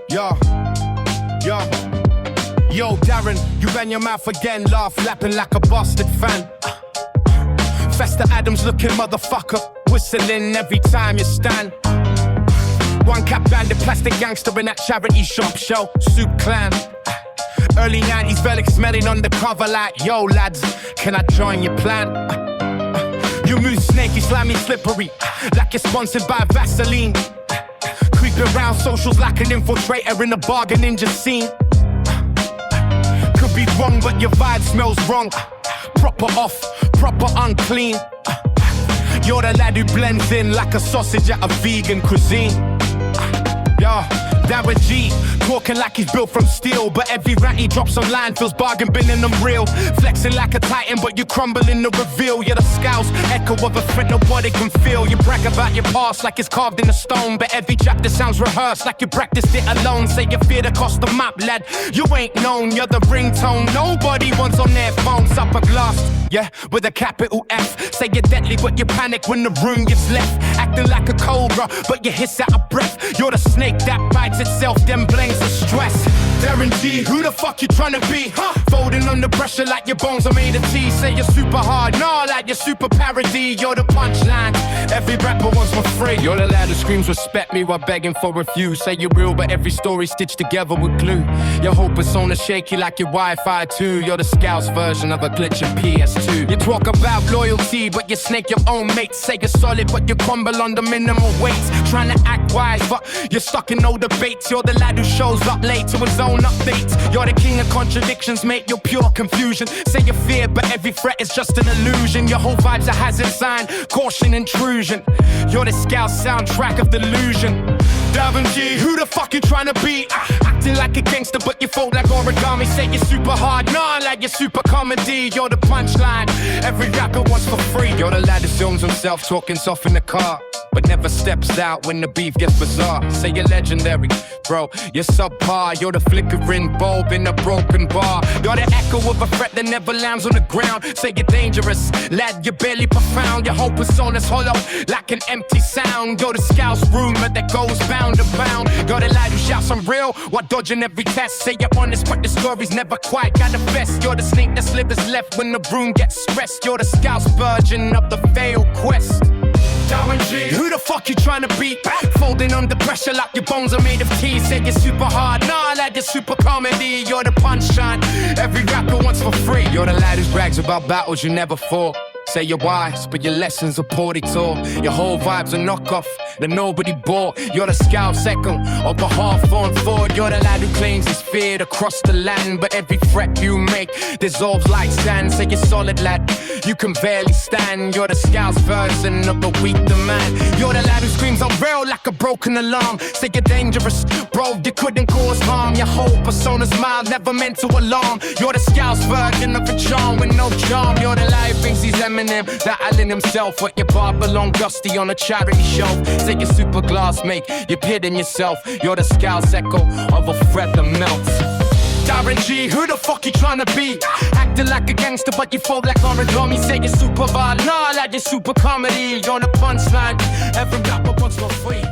Yo, Darren, you ran your mouth again, laugh, lapping like a bastard fan. Fester Adams looking motherfucker, whistling every time you stand. One cap bandit, plastic gangster in that charity shop show, Soup Clan. Early 90s, Velix smelling undercover like, yo lads, can I join your plan? You move snaky, slimy, slippery, like you're sponsored by Vaseline. Creep around socials like an infiltrator in the bargain ninja scene. Could be wrong, but your vibe smells wrong. Proper off, proper unclean. You're the lad who blends in like a sausage at a vegan cuisine. Yo, Darren G, talking like he's built from steel, but every rat he drops online feels bargain binning them real. Flexing like a titan, but you crumble in the reveal. You're the scouse, echo of a threat nobody can feel. You brag about your past like it's carved in a stone, but every chapter sounds rehearsed like you practiced it alone. Say you fear the cost of map, lad, you ain't known. You're the ringtone nobody wants on their phones. Upper glass, yeah, with a capital F. Say you're deadly, but you panic when the room gets left. Acting like a cobra, but you hiss out of breath. You're the snake that bites itself, then blames the stress. Darren G, who the fuck you tryna be? Folding under pressure like your bones are made of tea. Say you're super hard, nah, like you're super parody. You're the punchline, every rapper wants for free. You're the lad who screams respect me while begging for review. Say you're real, but every story stitched together with glue. Your whole persona shaky like your Wi-Fi too. You're the Scouse version of a glitching PS2. You talk about loyalty, but you snake your own mates. Say you're solid, but you crumble under minimal weights. Trying to act wise, but you're stuck in no debates. You're the lad who shows up late to his own updates. You're the king of contradictions, mate, you're pure confusion. Say you fear, but every threat is just an illusion. Your whole vibe's a hazard sign, caution intrusion. You're the Scouse soundtrack of delusion. Darren G, who the fuck you tryna be? Acting like a gangster, but you fold like origami. Say you're super hard, nah, like you're super comedy. You're the punchline, every rapper wants for free. You're the lad who films himself talking soft in the car, but never steps out when the beef gets bizarre. Say you're legendary, bro, you're subpar. You're the flickering bulb in a broken bar. You're the echo of a threat that never lands on the ground. Say you're dangerous, lad, you're barely profound. Your whole persona's hollow, like an empty sound. You're the Scouse rumor that goes bound to bound. You're the lad who shouts I'm real while dodging every test. Say you're honest, but the story's never quite got the best. You're the snake that slithers left when the broom gets stressed. You're the Scouse virgin of the failed quest. Darren G, who the fuck you tryna be? Folding under pressure like your bones are made of tea. Say you're super hard, nah, lad, you're super comedy. You're the punchline, every rapper wants for free. You're the lad who brags about battles you never fought. Say you're wise, but your lessons are poorly taught. Your whole vibe's a knockoff that nobody bought. You're the Scouse echo of a half-on forward. You're the lad who claims he's feared across the land, but every threat you make dissolves like sand. Say you're solid, lad, you can barely stand. You're the Scouse version of the weak man. You're the lad who screams I'm real like a broken alarm. Say you're dangerous, bro, you couldn't cause harm. Your whole persona's mild, never meant to alarm. You're the Scouse version of a charm with no charm. You're the lad who thinks he's Eminem, that Allen himself, but your bar belong dusty on a charity shelf. Say you're super glass, mate, you're kidding yourself. You're the Scouse echo of a threat that melts. Darren G, who the fuck you tryna be? Acting like a gangster, but you fold like origami. Say you're super violent, nah, like you're super comedy. You're the punchline, every rapper wants for free.